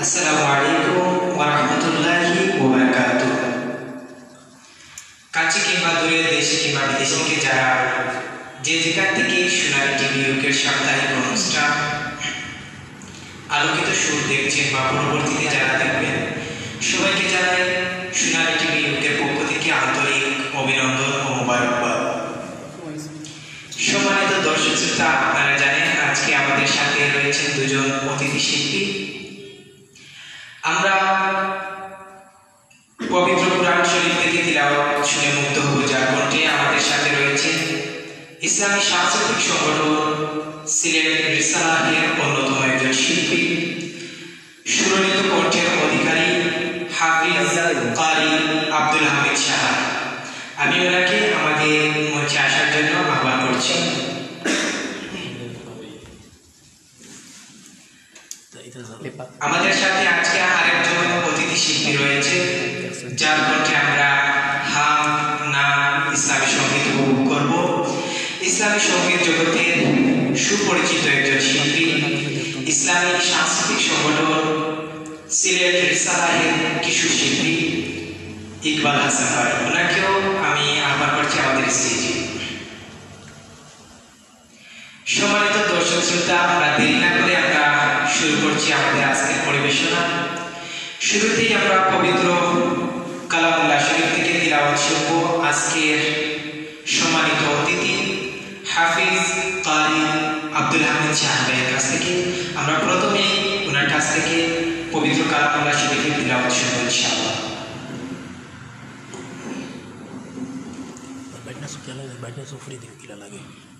আসসালামু আলাইকুম ওয়া রাহমাতুল্লাহি ওয়া বারাকাতুহু। কাছে কিংবা দূরে, দেশে কিংবা বিদেশে থেকে যারা যে যেখান থেকে সোনালী টিভি ইউকের সাপ্তাহিক অনুষ্ঠান আলোকিত সুর দেখছেন বা পরবর্তীতে যারা দেখবেন, সবাইকে জানাই সোনালী টিভি ইউকের পক্ষ থেকে আন্তরিক অভিনন্দন ও মোবারকবাদ। সম্মানিত দর্শক শ্রোতা, আপনারা জানেন আজকে আমাদের সাথে রয়েছেন দুজন অতিথি শিল্পী। আমরা পবিত্র কুরআন শরীফ থেকে তিলাওয়াত শুনে মুগ্ধ হব, যার কণ্ঠে আমাদের সাথে রয়েছে ইসলামী সাংস্কৃতিক সংগঠন সিলেট রিসালাহের অন্যতম একজন শিল্পী, সুরলিত কণ্ঠের অধিকারী হাফিজ কারি আব্দুল হামিদ সাহা। আমি ওনাকে আমাদের মঞ্চে আসার জন্য আহ্বান করছি। আমাদের সাথে আজকে আরেকজন অতিথি শিল্পী রয়েছে, যার কণ্ঠে আমরা হাম নাম ইসলামী সঙ্গীত উপভোগ করব। ইসলামী সঙ্গীত জগতের সুপরিচিত একজন শিল্পী, ইসলামী সাংস্কৃতিক সংগঠন সিলেট রিসালাহের কিশোর শিল্পী ইকবাল হাসান ভাই। ওনাকেও আমি আহ্বান করছি আমাদের স্টেজে। সম্মানিত দর্শক শ্রোতা, আমরা দেরি না করে আমরা শুরু করছি আমাদের আজকের পরিবেশনা। শুরুতেই আমরা পবিত্র কালামুল্লাহ শরীফ থেকে তিলাওয়াত শুনব আজকের সম্মানিত অতিথি হাফিজ কারি আব্দুল হামিদ সাহা ভাইয়ের কাছ থেকে। আমরা প্রথমে ওনার কাছ থেকে পবিত্র কালামুল্লাহ শরীফের তিলাওয়াত শুনব ইনশাআল্লাহ।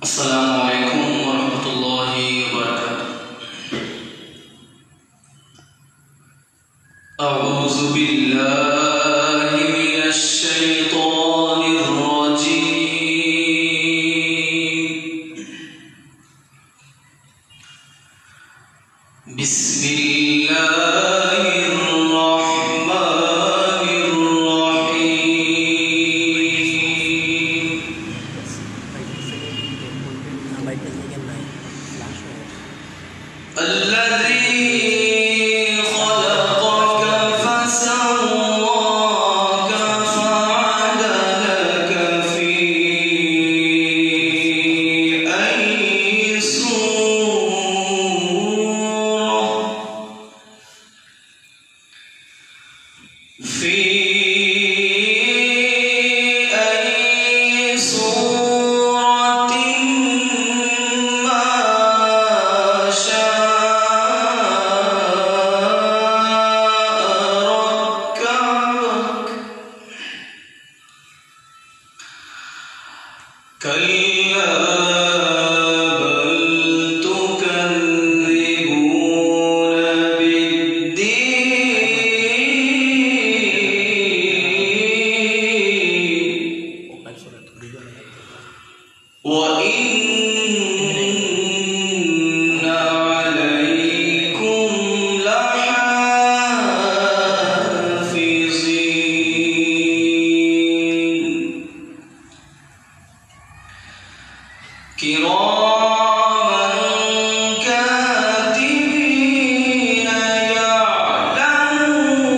আসসালামু আলাইকুম ওয়া রাহমাতুল্লাহি ওয়া বারাকাতুহু। আউযু বিল্লাহি মিনাশ শাইতানির রাজীম। বিসমিল্লাহির রাহমানির রাহিম। الذي خلقك فسواك فعدلك في أي صورة ما شاء ركبك. كلا بل تكذبون بالدين وإن عليكم لحافظين كراما كاتبين يعلمون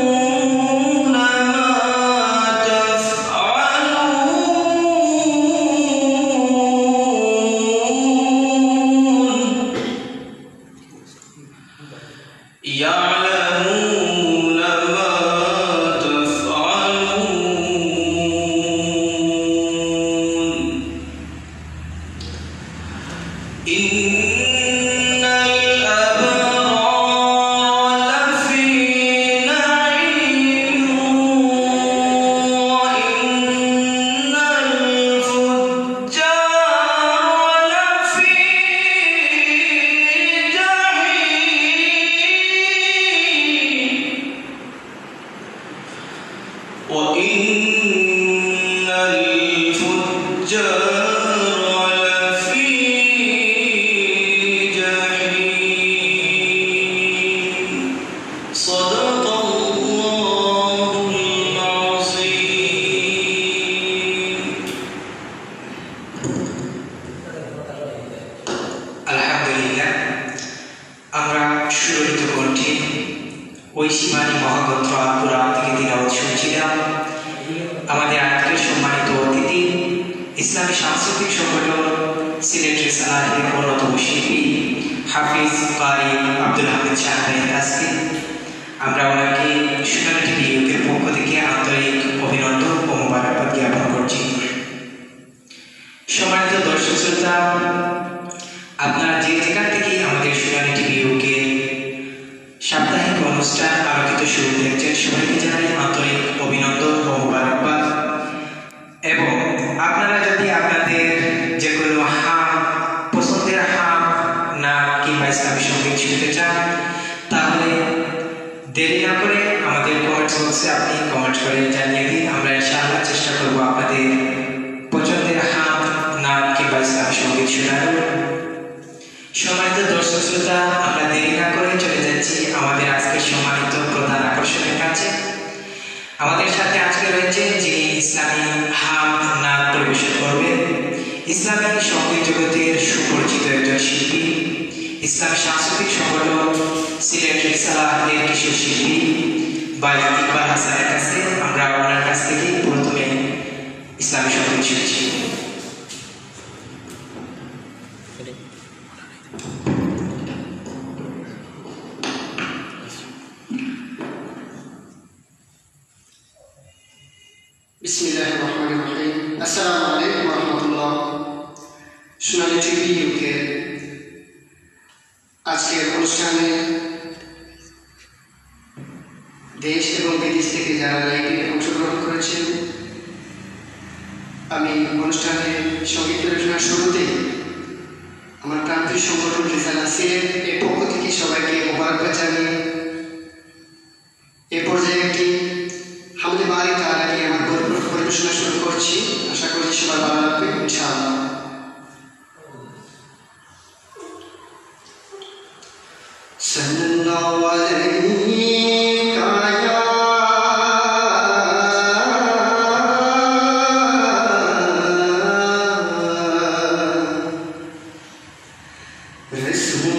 ما تفعلون. يعلمون ما تفعلون. إن الأبرار لفي نعيم وإن الفجار لفي جحيم وإن الفجار لفي جحيم. صدق الله العظيم. আলহামদুলিল্লাহ, আমরা সুরলিত কণ্ঠে ঐশীবাণী মহাগ্রন্থ পুরাণ থেকে তিলাওয়াত শুনছিলাম। আমাদের আজকের সম্মানিত অতিথি ইসলামী সাংস্কৃতিক সংগঠন সিলেট রেসালাহের অন্যতম শিল্পী হাফিজ কারি আব্দুল হামিদ সাহেবের কাছে আমরা ওনাকে সোনালী টিভি ইউকের পক্ষ থেকে আন্তরিক অভিনন্দন ও মোবারকবাদ জ্ঞাপন করছি। সম্মানিত দর্শক শ্রোতা, আপনারা যে যেখান থেকে আমাদের সোনালী টিভি ইউকে সাপ্তাহিক অনুষ্ঠান আলোকিত শুরু দেখছেন, সবাইকে জানাই আন্তরিক অভিনন্দন ও মোবারকবাদ। এবং আপনারা যদি আপনাদের যে কোনো পছন্দের নাম কিংবা ইসলামী সঙ্গীত শুনতে চান, তাহলে দেরি না করে আমাদের কমেন্টস বক্সে আপনি কমেন্ট করে জানিয়ে দিন। আমরা ইনশাআল্লাহ চেষ্টা করব আপনাদের পছন্দের নাম কিংবা ইসলামী সঙ্গীত শোনানোর। সম্মানিত দর্শক শ্রোতা, আমরা দেরি না করে চলে যাচ্ছি আমাদের আজকের সম্মানিত প্রধান আকর্ষণের কাছে। আমাদের সাথে আজকে রয়েছে যিনি ইসলামী নাম পরিবেশন করবেন, ইসলামী সঙ্গীত জগতের সুপরিচিত একজন শিল্পী, ইসলামী সাংস্কৃতিক সংগঠন সিলেট রেসালাহের কিশোর শিল্পী ভাই ইকবাল হাসানের কাছে আমরা ওনার কাছ থেকে প্রথমে ইসলামী সঙ্গীত শুনছি। বিসমিল্লাহির রহমানির রহিম। আসসালামু আলাইকুম ওয়া রাহমাতুল্লাহ। সোনালী টিভি ইউকে আজকের অনুষ্ঠানে দেশ এবং বিদেশ থেকে যারা লাইভে অংশগ্রহণ করেছেন, আমি অনুষ্ঠানে সঙ্গীত পরিবেশনার শুরুতে আমার প্রান্তীয় সংগঠন রেসালা সিলেট এর পক্ষ থেকে সবাইকে মোবারকবাদ জানিয়ে এ পর্যায়ে একটি হামদে বারি তাআলা নিয়ে আমার পরিবেশনা শুরু করছি। আশা করছি সবাই ভালো লাগবে ইনশাআল্লাহ। সাল্লাল্লাহু আলাইহি رسول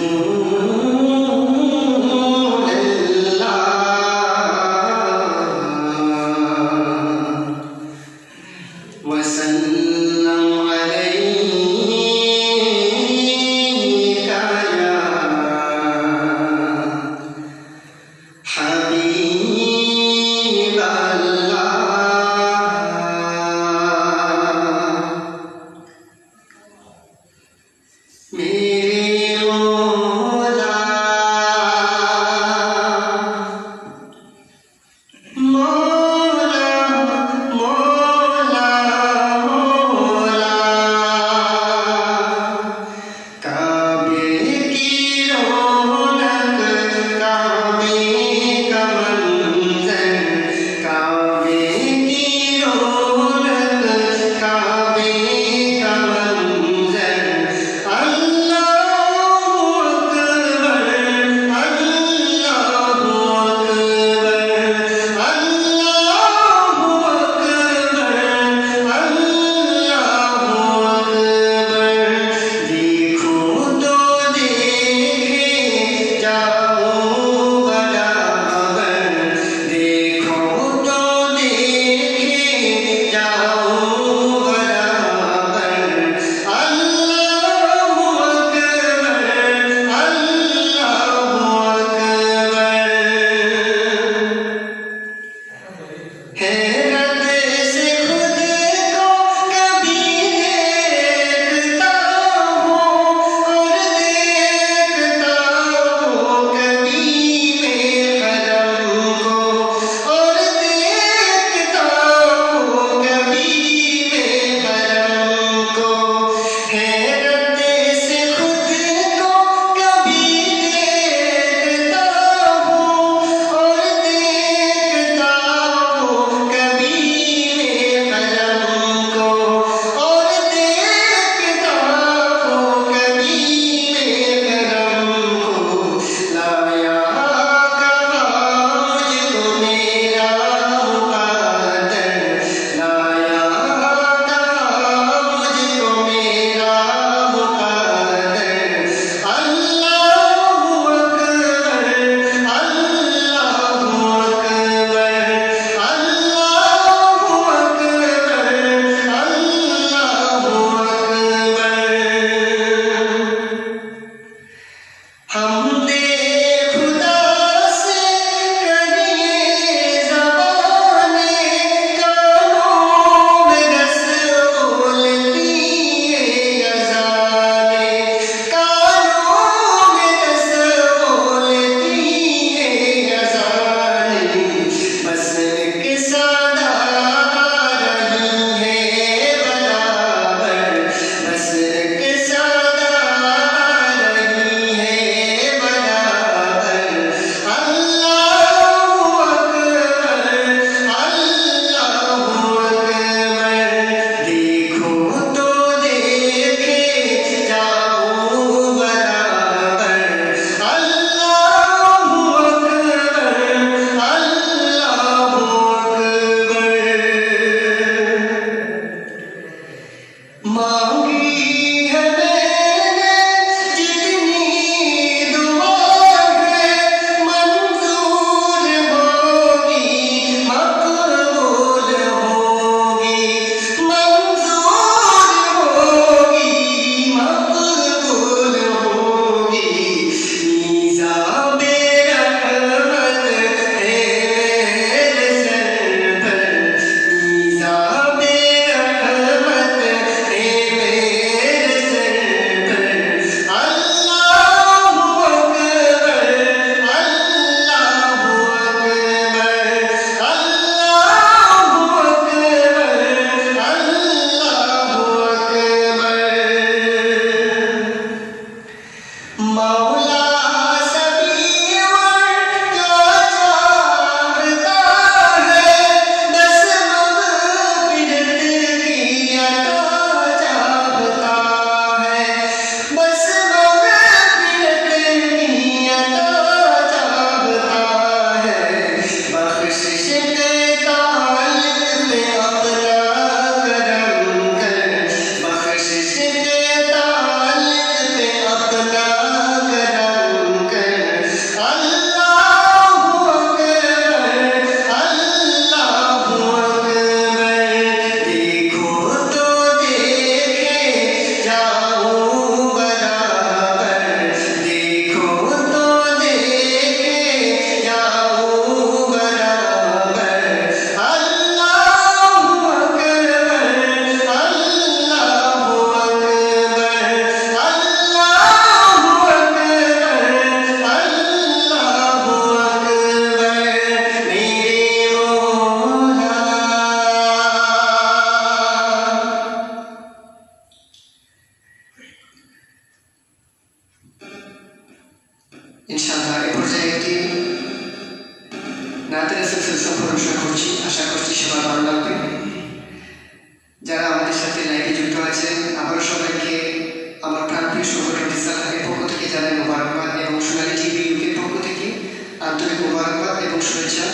শুভেচ্ছা।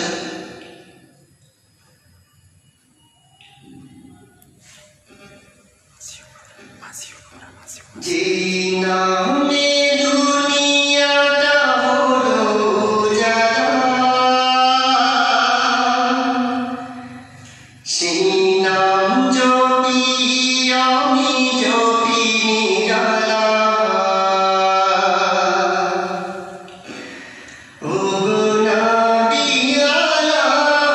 যে নামে দুনিয়াটা হলো উজালা, সেই নাম জপি আমি জপি নিরালা। ও গো নাবিয়ালা,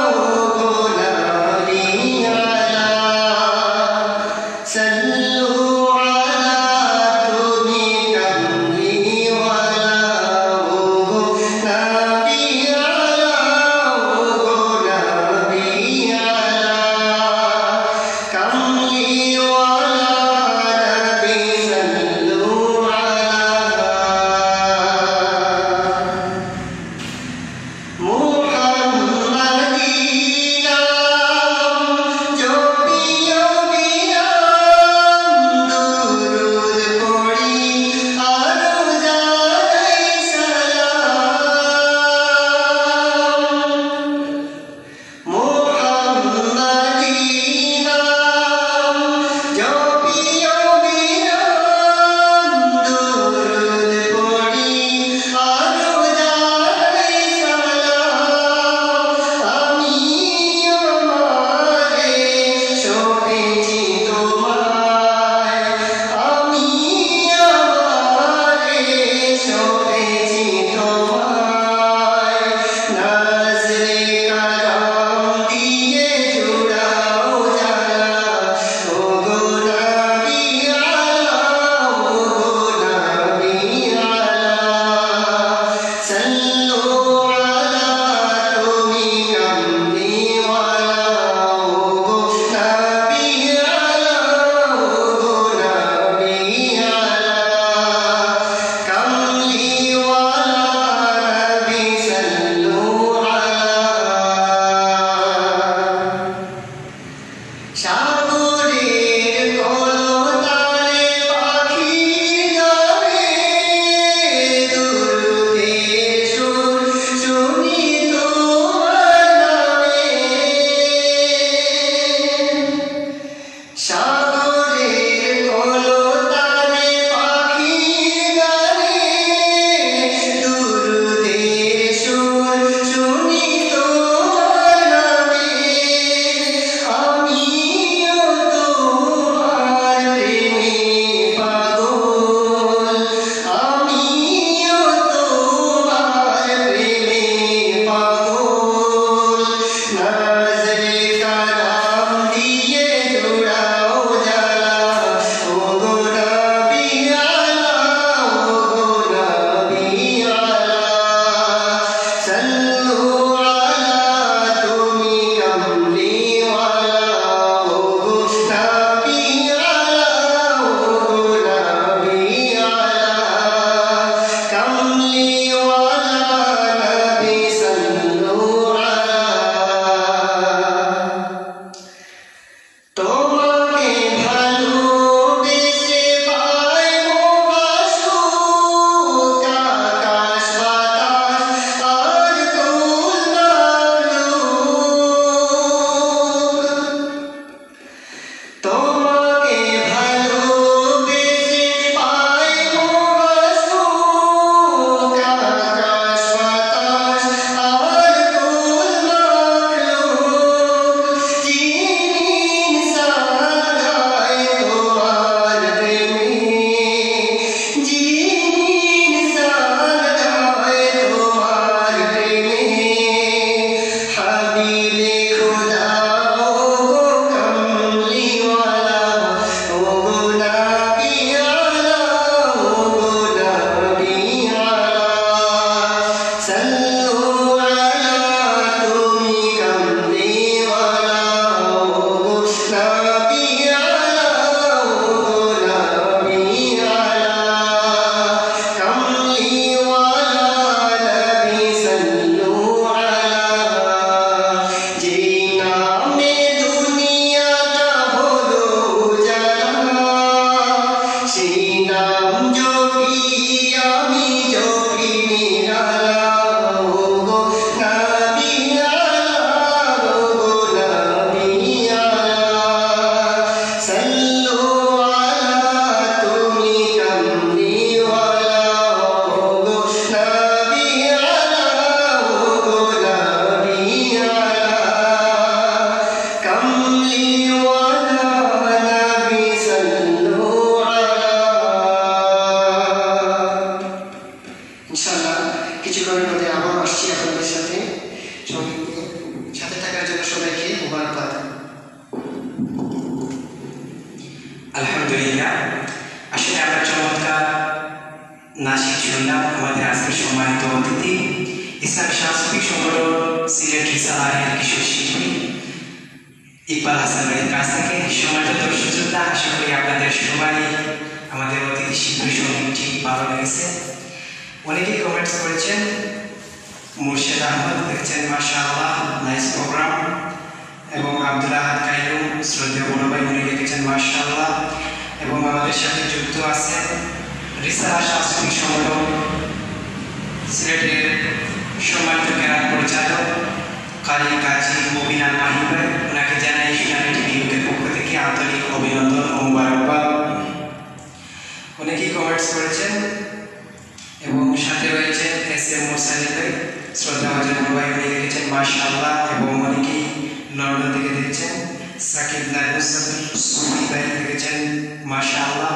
ও গো নাবিয়ালা, সাল্লু আলা তুমি আলহামদুলিল্লাহ, আসলে আমরা চমৎকার নাচিক শুনলাম। আমাদের আজকের সম্মানিত অতিথি ইসলামী সাংস্কৃতিক সংগঠন সিলেট রিসালাহের কিশোর শিল্পী ইকবাল হাসানের কাছ থেকে। সম্মানিত দর্শক শ্রোতা, আশা করি আপনাদের সবাই আমাদের অতিথি শিল্পী সঙ্গীতটি ভালো লেগেছে। অনেকেই কমেন্টস করেছেন। মুর্শেদ আহমদ দেখছেন মাশাআল্লাহ, নাইস প্রোগ্রাম। এবং আব্দুল আহাদ কাইয়ুম শ্রদ্ধেয় বড় ভাই, উনি লিখেছেন মাশাআল্লাহ। এবং আমাদের সাথে যুক্ত আছেন রিসালা সাংস্কৃতিক সংগঠন সিলেটের সম্মানিত ক্যারাট পরিচালক কারি কাজী মবিনাল মাহি ভাই, ওনাকে জানাই ইসলামী টিভির পক্ষ থেকে আন্তরিক অভিনন্দন ও মোবারকবাদ। অনেকেই কমেন্টস করেছেন এবং সাথে রয়েছে এস এম মোরসালি ভাই, শ্রদ্ধাভাজন ভাই, উনি লিখেছেন মাশাআল্লাহ। এবং অনেকেই লন্ডন থেকে দেখছেন সাকিব সুফি ভাই লিখেছেন মাশাআল্লাহ।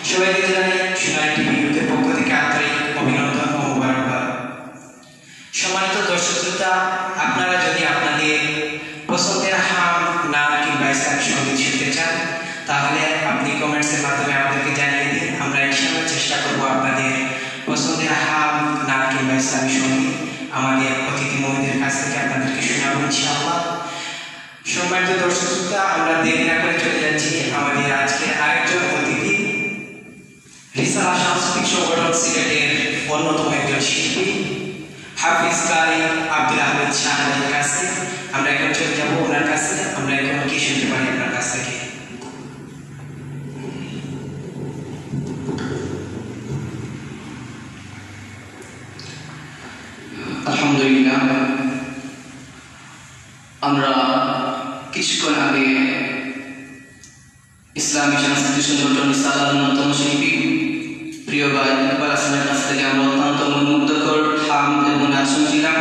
সবাইকে জানাই ইসলামী টিভির পক্ষ থেকে আন্তরিক অভিনন্দন ও মোবারকবাদ। সম্মানিত দর্শক শ্রোতা, আপনারা যদি আপনাদের পছন্দের হাম, নাম কিংবা ইসলামী সঙ্গীত শুনতে চান, তাহলে আপনি কমেন্টসের মাধ্যমে আমাদেরকে জানিয়ে দিন। আমরা ইনশাআল্লাহ চেষ্টা করব আপনাদের পছন্দের হাম, নাম কিংবা ইসলামী সঙ্গীত আমাদের অতিথি মহিলাদের কাছ থেকে আপনাদেরকে শোনাবো ইনশাআল্লাহ। সম্মানিত দর্শক শ্রোতা, আমরা দেরি না করে চলে যাচ্ছি আমাদের আজকে আরেকজন অতিথি রিসালা সাংস্কৃতিক সংগঠন সিলেটের অন্যতম একজন শিল্পী হাফিজ কারি আব্দুল আহমেদ শাহর কাছে। আমরা এখন চলে যাবো ওনার কাছে। আমরা এখন কি শুনতে পারি আপনার কাছ থেকে? আলহামদুলিল্লাহ, আমরা কিছুক্ষণ আগে ইসলামী সাংস্কৃতিক সংগঠন রিসালার অন্যতম শিল্পী প্রিয় ভাই ইকবাল হাসানের কাছ থেকে আমরা অত্যন্ত মনোমুগ্ধকর হাম এবং নাচ শুনছিলাম।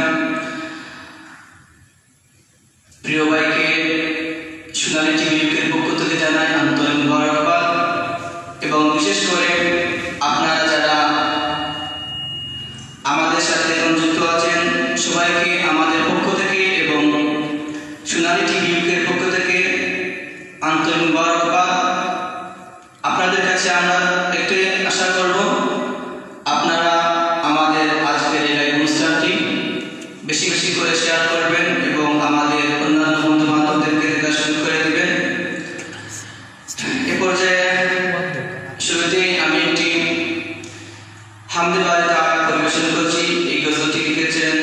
প্রিয় ভাইকে সোনালী টিভির পক্ষ থেকে জানাই আন্তরিক মোবারকবাদ। এবং বিশেষ করে আপনারা যারা আমাদের সাথে যুক্ত আছেন, সবাইকে আমাদের পক্ষ থেকে এবং সোনালী টিভির পক্ষ থেকে আন্তরিক মোবারকবাদ। আপনাদের কাছে আমরা একটাই আশা করব, আপনারা আমাদের আজকের এই লাইভ অনুষ্ঠানটি বেশি বেশি করে শেয়ার করবেন এবং আমাদের অন্যান্য বন্ধু বান্ধবদেরকে দেখা শুরু করে দেবেন। এ পর্যায়ে শুরুতেই আমি একটি হামদে বাড়ি তাআলা পরিবেশন করছি। এই গজলটি লিখেছেন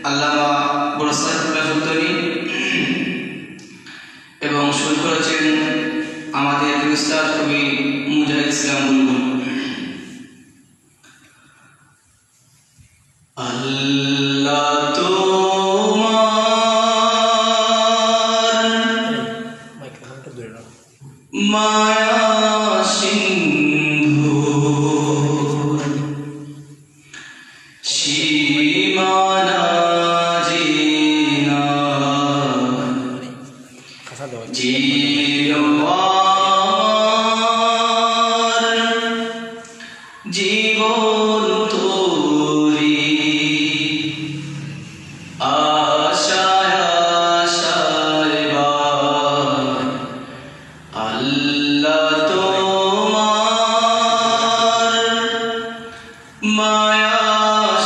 আল্লামা বরসাতুল্লাহ এবং সুর করেছেন আমাদের উস্তাদ কবি মুজাহিদ ইসলাম বুলবুল। আল্লাহ তোমার মায়া সিন্ধু সীমানা জিনা জীবন তোরি আশায় আশায় আল্লাহ তোমার মায়া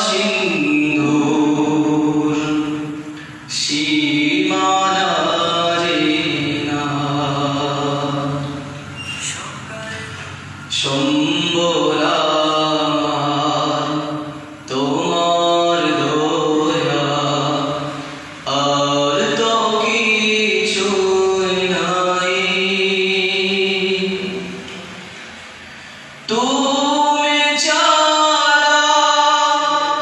সিন্ধুর সীমানা জিনা সম্বলা তোমার দয়া আর তো কিছুই নাই। তুমি ছাড়া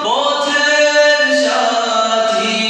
পথের সাথী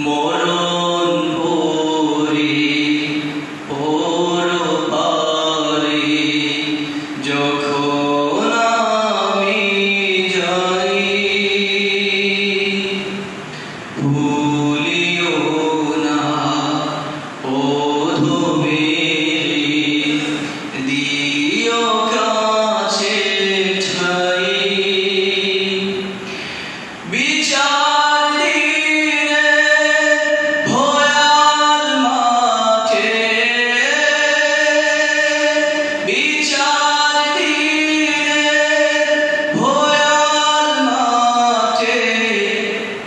মরণ পরে পরপারে যখন আমি যাই ভুলিও না অধমে দিও কাছে ঠাই বিচার দিনে ভয়াল মাঠে বিচার দিনে ভয়াল মাঠে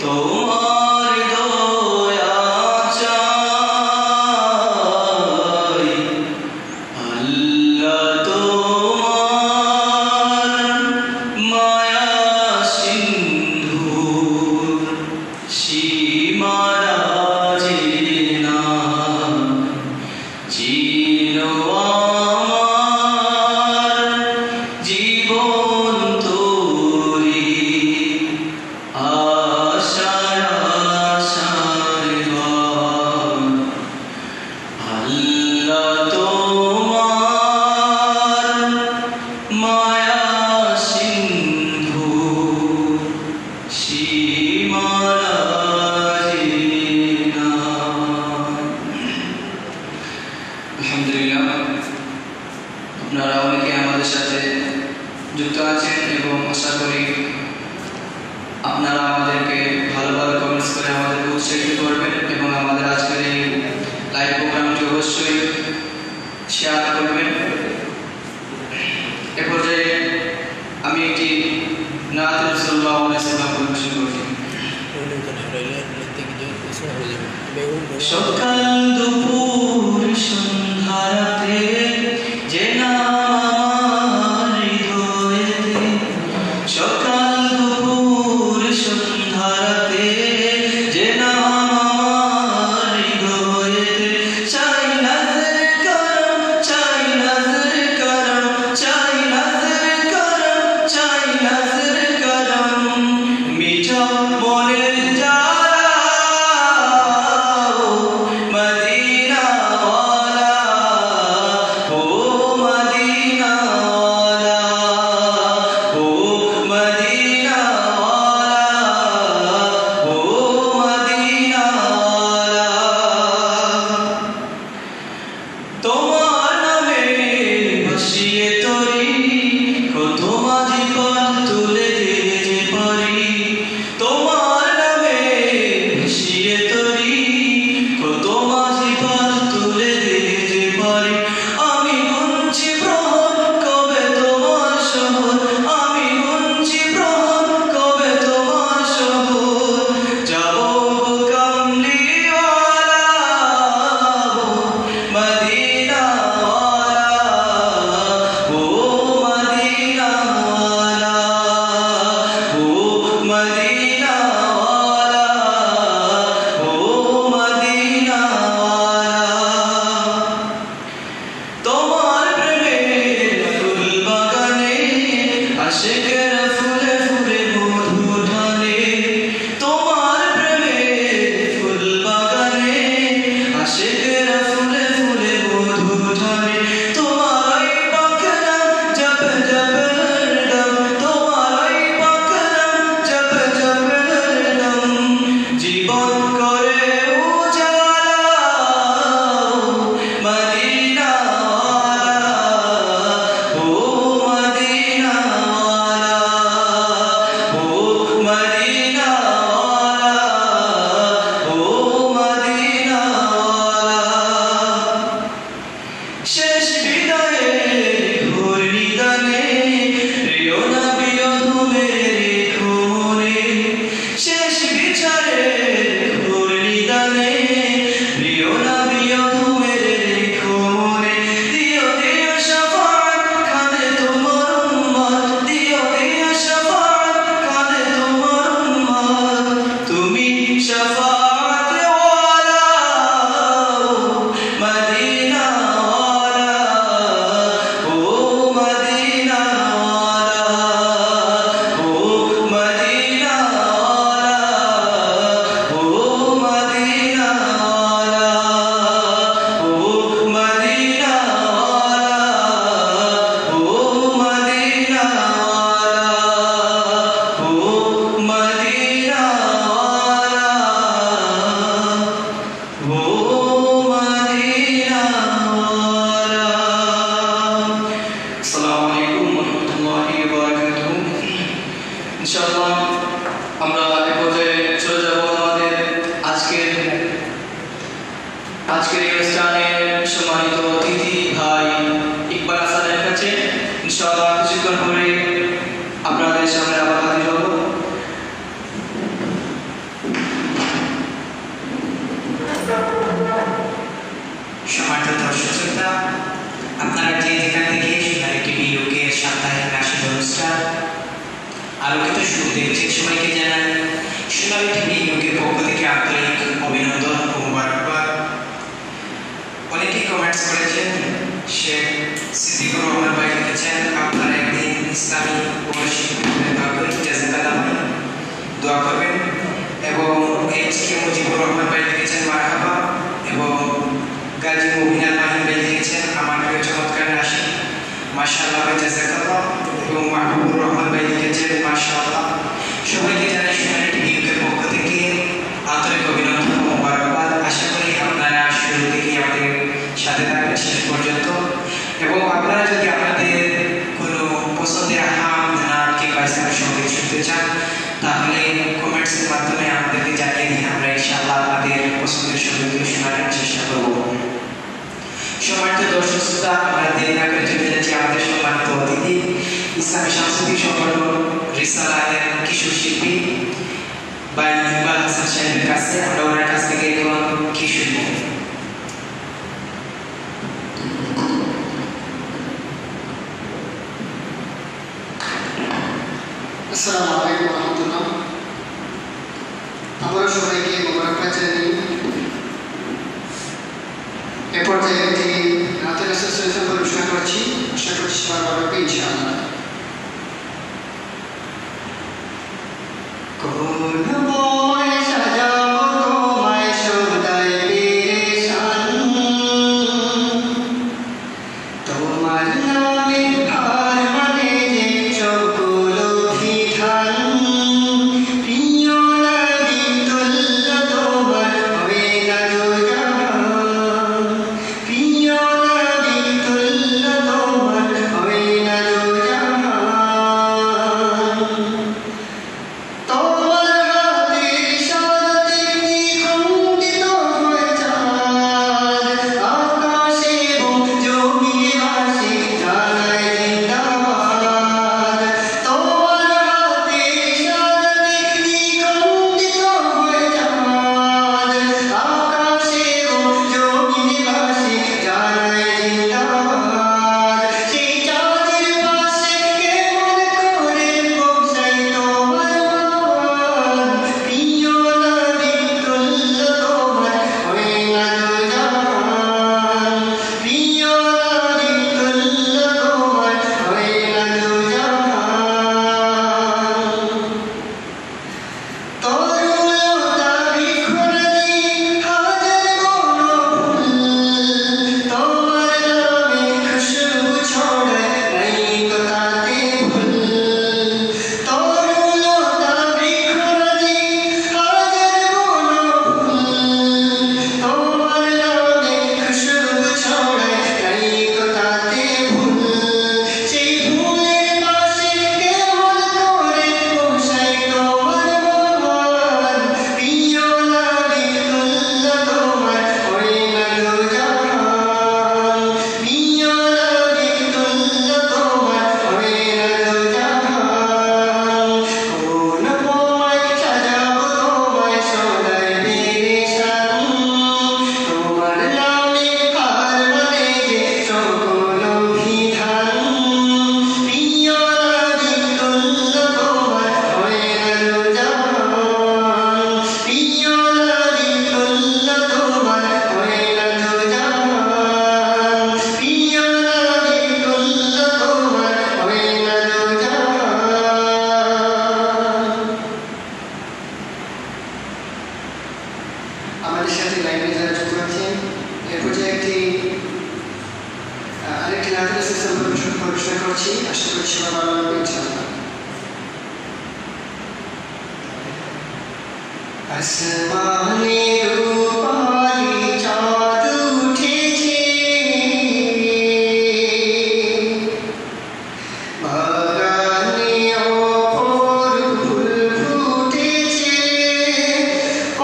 তোমার দয়া চাই আল্লাহ তোমার মায়া সিন্ধু সীমারা যে না চিনো আমার জীবন তোরে আশায় আশায় বান আল্লাহ তোমার মায়া সিন্ধু সীমারা যে না। আলহামদুলিল্লাহ, আপনারা অনেকে আমাদের সাথে যুক্ত আছেন এবং আশা করি আপনারা আমাদেরকে ভালো ভালো কমেন্টস করে আমাদেরকে উৎসাহিত করবেন এবং আমাদের আজকের এই লাইভ প্রোগ্রামটি অবশ্যই শেয়ার করবেন। এ পর্যায়ে আমি একটি নাত রাসূলুল্লাহ সাল্লাল্লাহু আলাইহি ওয়াসাল্লাম পরিবেশন করছি। সকাল দুপুর সন্ধ্যাতে যে নাম হৃদয়েতে সকাল দুপুর সন্ধ্যাতে যে নাম হৃদয়েতে চাই নজর করম চাই নজর করম চাই নজর করম চাই নজর করম মিঠা মনের যারা মদিনা আজকের এই অনুষ্ঠানে সম্মানিত অতিথি ভাই ইকবাল হাসানের কাছে ইনশাআল্লাহ কিছুক্ষণ পরে আপনাদের সামনে আবার হাজির হব। সম্মানিত দর্শক শ্রোতা, আপনারা যে যেখান থেকে সোনালী টিভি ইউকে সাপ্তাহিক নাসিক অনুষ্ঠান আলোকিত শুরু দেখছেন, সবাইকে জানাই সোনালী টিভি ইউকের পক্ষ থেকে আন্তরিক অভিনন্দন ও মোবারকবাদ। অনেকেই কমেন্টস করেছেন, শেখ সিদ্দিকুর রহমান ভাই লিখেছেন, আপনারা একদিন ইসলামী ও শিক্ষকের দোয়া করবেন। এবং এইচ.কে মুজিবুর রহমান ভাই লিখেছেন মারহাবা। এবং গাজী মুবিনা মাহিন ভাই লিখেছেন, আমার প্রিয় চমৎকার নাসিক, মাশাআল্লাহ ভাই জাযাকাল্লাহ। এবং মাহবুবুর রহমান ভাই লিখেছেন মাশাআল্লাহ। সবাইকে জানাই সোনালী টিভি ইউকের পক্ষ থেকে আন্তরিক অভিনন্দন ও মোবারকবাদ। আশা করি আপনারা শুরু থেকে আমাদের সাথে থাকবেন শেষ পর্যন্ত। এবং আপনারা যদি আপনাদের কোনো পছন্দের হাম নাম কিংবা ইসলামের সঙ্গীত শুনতে চান, তাহলে কমেন্টসের মাধ্যমে আমাদেরকে জানিয়ে দিন, আমরা ইনশাআল্লাহ আপনাদের পছন্দের সঙ্গীতগুলো শোনার চেষ্টা করব। সম্মানিত দর্শক শ্রোতা, আমরা দেরি না করে চলে যাচ্ছি আমাদের সম্মানিত অতিথি, ইসলামী সাংস্কৃতিক সংগঠন রিসালাহের কিশোর শিল্পী ভাই ইকবাল হাসান সাহেবের কাছে। আমরা ওনার কাছ থেকে এখন কি শুনবো? আসসালামু আলাইকুম ওয়া রাহমাতুল্লাহ। আমরা সবাইকে মোবারকবাদ জানাই। এ পর্যায়ে একটি রাতের অ্যাসোসিয়েশন পরিবেশনা করছি, আশা করছি সবার ভালো হবে ইনশাআল্লাহ।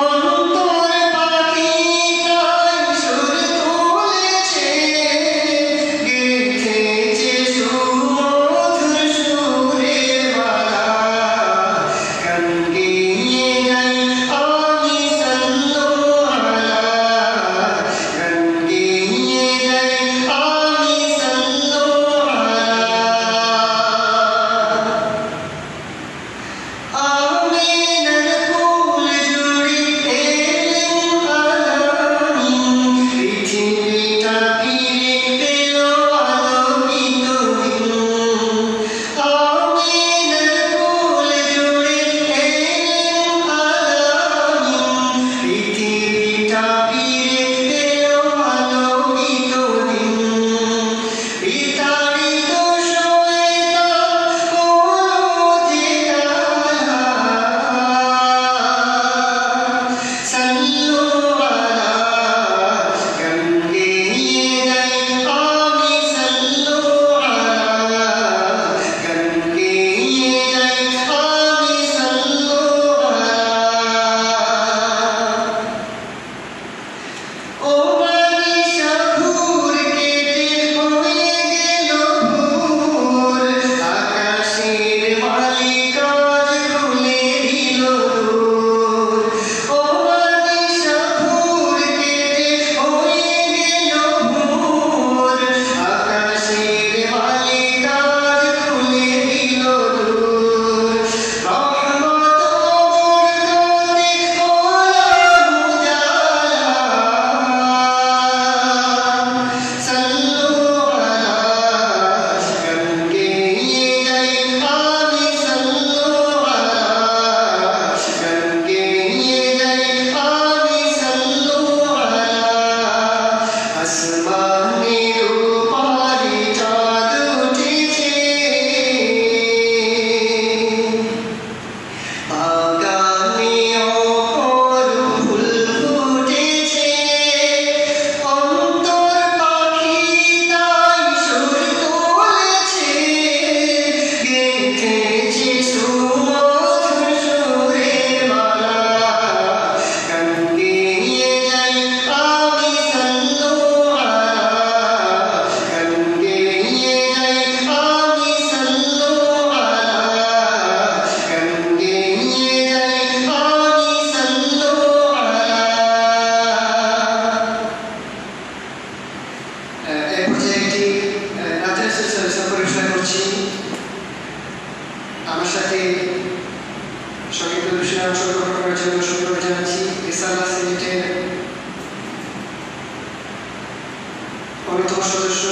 অন্তর পাখি তাই অন্যতম সদস্য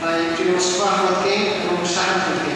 ভাই মোস্তফা আহমদকে এবং শাহাদকে।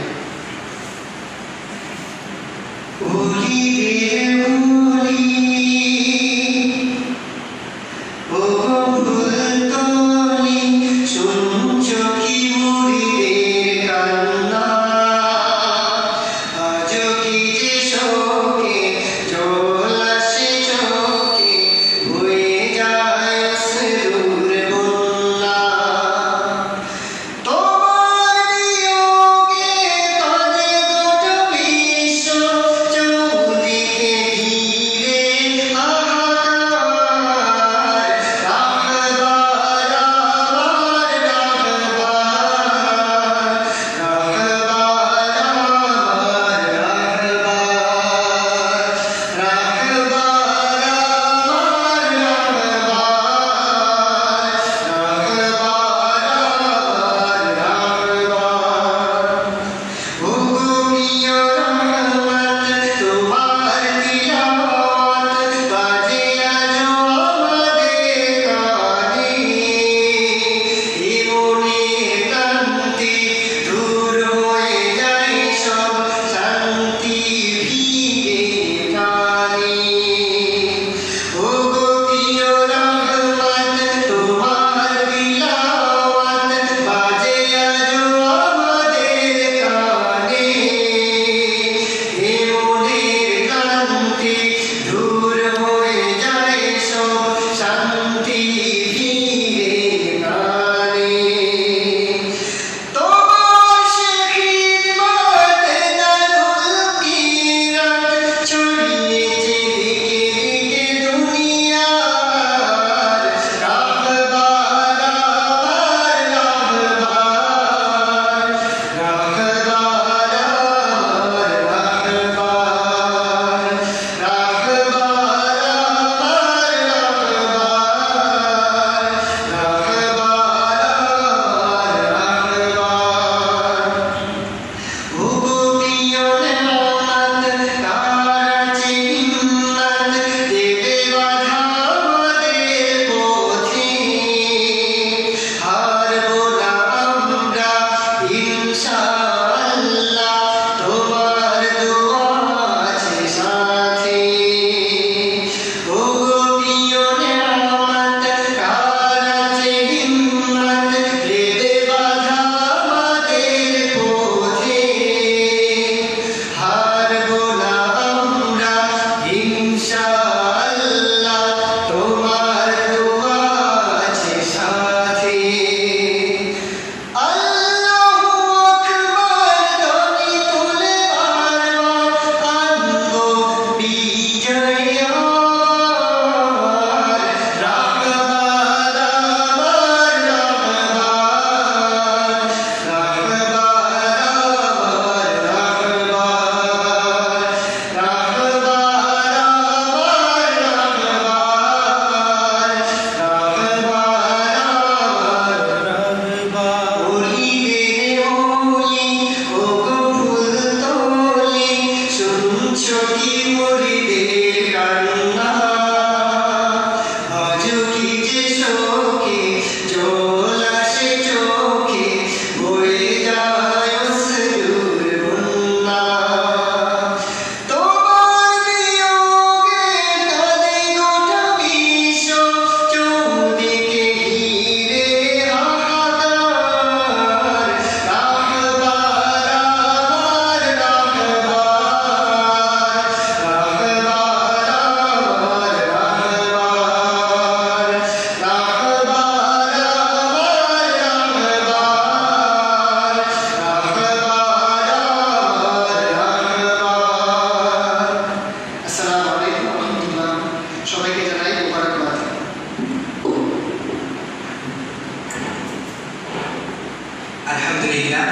আলহামদুলিল্লাহ,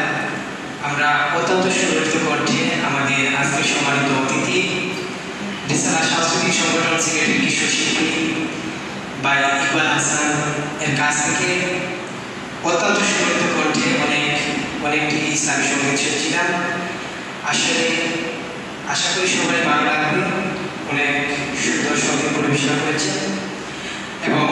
আমরা অত্যন্ত সুরক্ষিত কণ্ঠে আমাদের আজকের সম্মানিত অতিথি রিসালা সাংস্কৃতিক সংগঠন সিলেটের কিশোরশিল্পী ভাই ইকবাল হাসান এর কাছ থেকে অত্যন্ত সুরক্ষিত কণ্ঠে অনেকটি ইসলামী সঙ্গীত শুনছিলাম। আসলে আশা করি সবাই ভালো লাগবে। অনেক সুন্দর সঙ্গীত পরিবেশনা করেছে এবং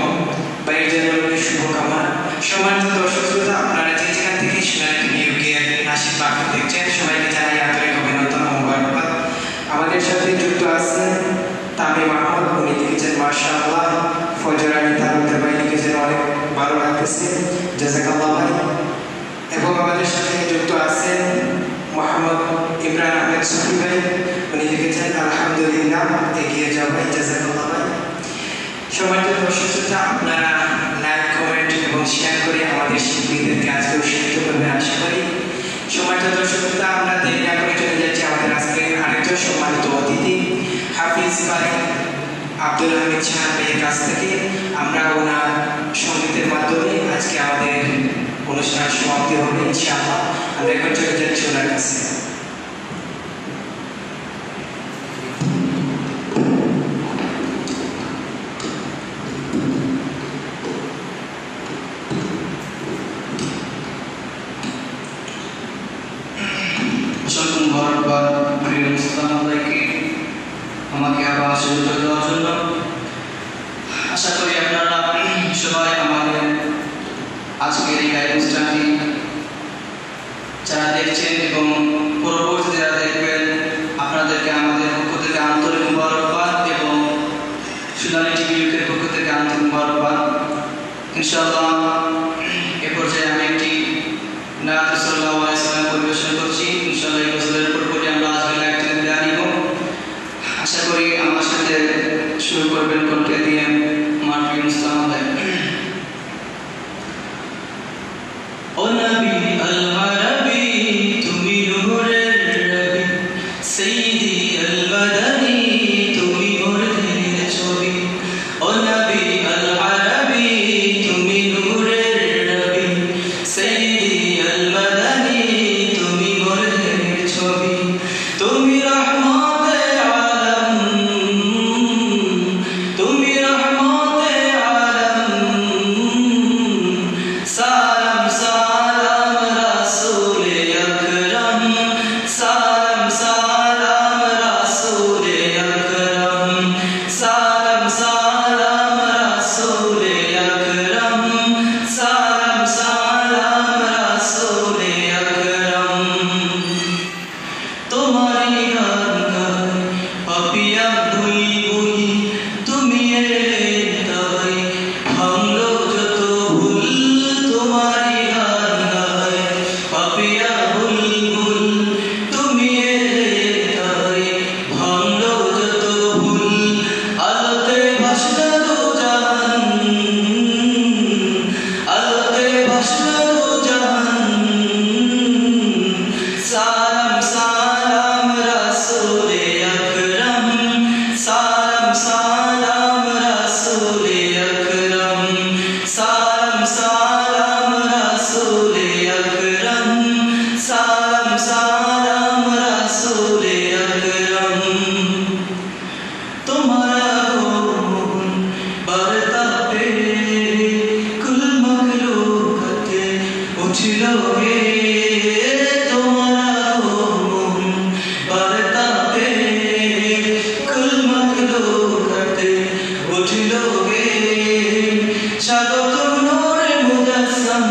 বাইরের জন্য শুভকামনা। সম্মানিত দর্শক শ্রোতা, আপনারা যে যেখান থেকে সোনালী নিউজের নাসির বাক্য দেখছেন, সবাইকে জানাই আন্তরিক অভিনন্দন ও মোবারকবাদ। আমাদের সাথে যুক্ত আছেন তামিম আহমদ, উনি লিখেছেন মাশাআল্লাহ, ফজর আলী তালুকদার ভাই লিখেছেন অনেক ভালো লাগতেছে, জাযাকাল্লাহ ভাই। এবং আমাদের সাথে যুক্ত আছেন মোহাম্মদ ইমরান আহমেদ সুফি ভাই, উনি লিখেছেন আলহামদুলিল্লাহ, এগিয়ে যাও ভাই, জাযাকাল্লাহ ভাই। সম্মানিত দর্শক শ্রোতা, আপনারা লাইক, কমেন্ট এবং শেয়ার করে আমাদের শিল্পীদেরকে আজকে উৎসাহিত করবেন আশা করি। সম্মানিত দর্শক শ্রোতা, আমরা দেরি না করে চলে যাচ্ছি আমাদের আজকে আরেকজন সম্মানিত অতিথি হাফিজ ভাই আব্দুল হামিদ শাহ ভাইয়ের কাছ থেকে। আমরা ওনার সঙ্গীতের মাধ্যমে আজকে আমাদের অনুষ্ঠান সমাপ্তি হবে ইনশাআল্লাহ। আমরা এখন চলে যাচ্ছি ওনার কাছে। আমাকে আবার সুযোগ দেওয়ার জন্য আশা করি আপনারা সবাই আমাদের আজকের এই লাইভ অনুষ্ঠানটি যারা দেখছেন এবং পরবর্তীতে যারা দেখবেন, আপনাদেরকে আমাদের পক্ষ থেকে আন্তরিক মুবারকবাদ এবং সোনালী টিভি ইউকের পক্ষ থেকে আন্তরিক মুবারকবাদ। ইনশাআল্লাহ এ পর্যায়ে আমি একটি নাত সাল্লাল্লাহু আলাইহি ওয়াসাল্লাম পরিবেশন করছি। ইনশাআল্লাহ এই বছরের পরে আমরা আজকে লাইভ থেকে বিদায় নিব। আশা করি আমার সাথে শুরু করবেন কণ্ঠে দিয়ে মাটি মুস্তাহাদ। ও নবী আল আরবি, তুমি নূরের রবি, সাইয়্যিদি আল মাদানী, তুমি মোর দিনের ছবি। ও নবী আল আরবি, তুমি নূরের রবি, সাইয়্যিদি আল মাদানী, তুমি মোর দিনের ছবি। তুমি রহমতে আলম, তুমি রহমতে আলম, সালাম সালাম রাসূলে আকরাম, সালাম সালাম রাসূলে আকরাম, সালাম সালাম রাসূলে আকরাম, সালাম সালাম রাসূলে আকরাম। তোমারি গান গাই পাপিয়া বই বই, তুমি এলে তাই ভাঙলো যত ভুল। তোমারি গান গাই পাপিয়া বই বই, তুমি এলে তাই ভাঙলো যত ভুল। আলোতে ভাসলো জাহান, আলোতে ভাসলো জাহান, সালাম সালাম রাসূলে আকরাম, সালাম সালাম রাসূলে আকরাম, সালাম সালাম রাসূলে আকরাম, সালাম সালাম রাসূলে আকরাম। তোমারা গুণ বার্তা পে কুল মখলুকাতে উঠলো গে, তোমারা গুণ বার্তা পে কুল মখলুকাতে উঠলো গে। স্বাগত নূরে মুজাসসাম,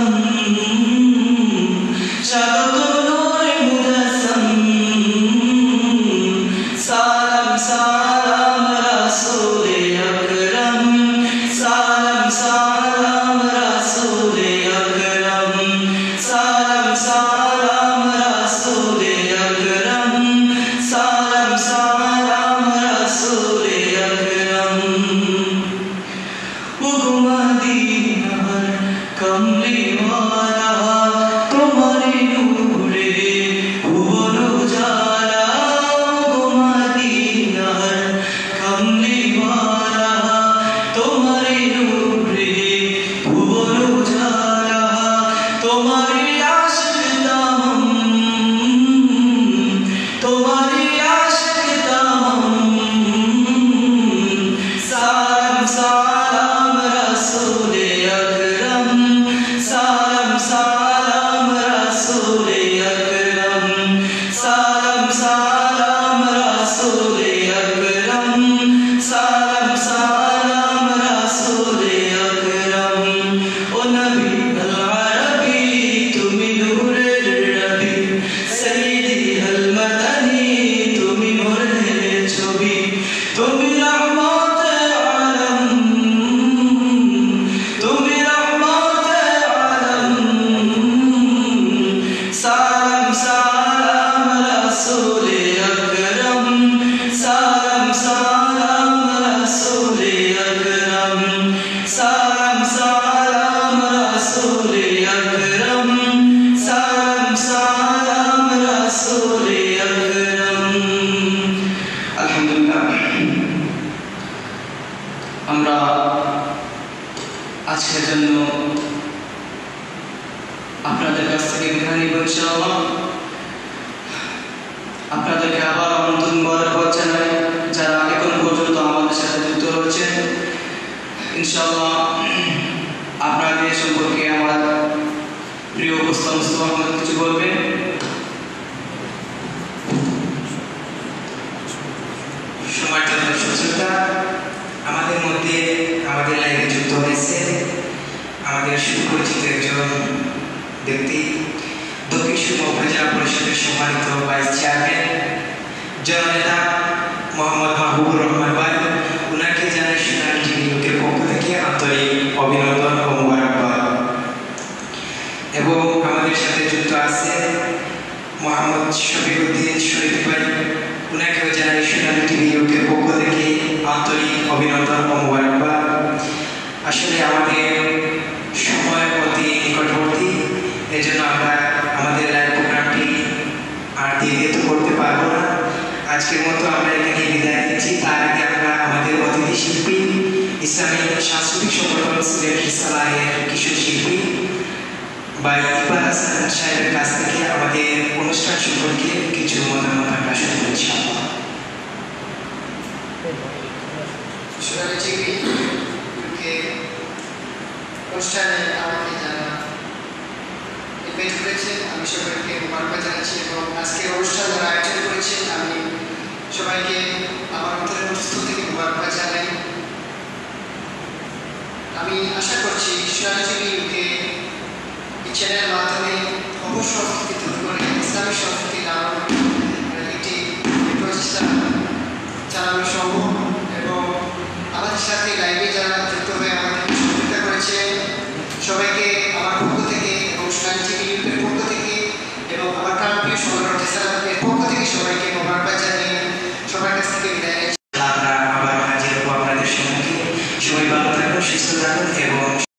স্বাগত নূরে মুজাসসাম, সালাম সালাম রাসূলে আকরাম, সালাম সালাম রাসূলে আকরাম, সালাম সালাম রাসূলে আকরাম, সালাম সালাম রাসূলে আকরাম। ও মদিনার কমলিওয়ালা, তোমারি নূরে ভুবন উজালা। ও মদিনার কমলিওয়ালা, তোমারি নূরে সালাম সালাম রাসূল আকরাম, সালাম সালাম রাসূল আকরাম। আলহামদুলিল্লাহ, আমরা আজকের জন্য আপনাদের কাছ থেকে বিদায় নিব ইনশাআল্লাহ। আপনাদেরকে আবার আমন্ত্রণ মোবারকবাদ জানাই যারা এখন পর্যন্ত আমাদের সাথে যুক্ত রয়েছেন। ইনশাআল্লাহ আপনাদের সম্পর্কে আমার প্রিয় উপস্থান মুস্তফা কিছু বলবেন। সম্মানিত দর্শক শ্রোতা, আমাদের মধ্যে আমাদের লাইভে যুক্ত হয়েছে আমাদের সুপরিচিত একজন ব্যক্তি, দক্ষিণ সুরমা উপজেলা পরিষদের সম্মানিত ভাইস চেয়ারম্যান জননেতা মোহাম্মদ মাহবুবুর রহমান ভাই। ওনাকে জানাই সোনালী টিভি ইউকের পক্ষ থেকে আন্তরিক অভিনন্দন ও মোবারকবাদ। এবং আমাদের সাথে যুক্ত আছে মোহাম্মদ শফিউদ্দিন শরীফ ভাই, ওনাকেও জানাই সোনালী টিভি ইউকের পক্ষ থেকে আন্তরিক অভিনন্দন ও মোবারকবাদ। আসলে আমাদের সময় অতি নিকটবর্তী, এই জন্য আমরা আমাদের লাইভ প্রোগ্রামটি আর দীর্ঘায়িত করতে পারবো না। আজকের মতো আমরা এখানে বিদায় নিচ্ছি। তার আগে আমরা আমাদের অতিথি শিল্পী ইসলামী সাংস্কৃতিক সংগঠন সিলেট রিসালাহের কিশোর শিল্পী বা ইকবাল হাসান সাহেবের কাছ থেকে আমাদের অনুষ্ঠান সম্পর্কে কিছু মতামত আমরা শুনবো ইনশাআল্লাহ। সোনালী টিভি ইউকে অনুষ্ঠানে আমাকে যারা ইনভাইট করেছেন আমি সবাইকে মোবারকবাদ জানাচ্ছি, এবং আজকের অনুষ্ঠান যারা আয়োজন করেছেন আমি সবাইকে আমার অন্তরের মধ্যস্থল থেকে মোবারকবাদ জানাই। আমি আশা করছি সোনালী টিভি ইউকে এই চ্যানেলের মাধ্যমে অবশ্য সংস্কৃতি তৈরি করে ইসলামী সংস্কৃতি নাম একটি প্রচেষ্টা চালানো সম্ভব, এবং আমাদের সাথে লাইভে যারা যুক্ত হয়ে আমাদেরকে সহযোগিতা করেছেন সবাইকে আমার পক্ষ থেকে এবং সোনালী টিভি ইউকের পক্ষ থেকে এবং আমার প্রাণপ্রিয় সংগঠন রিসালাহের পক্ষ থেকে সবাইকে মোবারকবাদ জানিয়ে সবার কাছ থেকে বিদায় নিচ্ছি। আমরা আবার হাজির হবো আপনাদের সম্মুখে। সবাই ভালো থাকুন, সুস্থ থাকুন এবং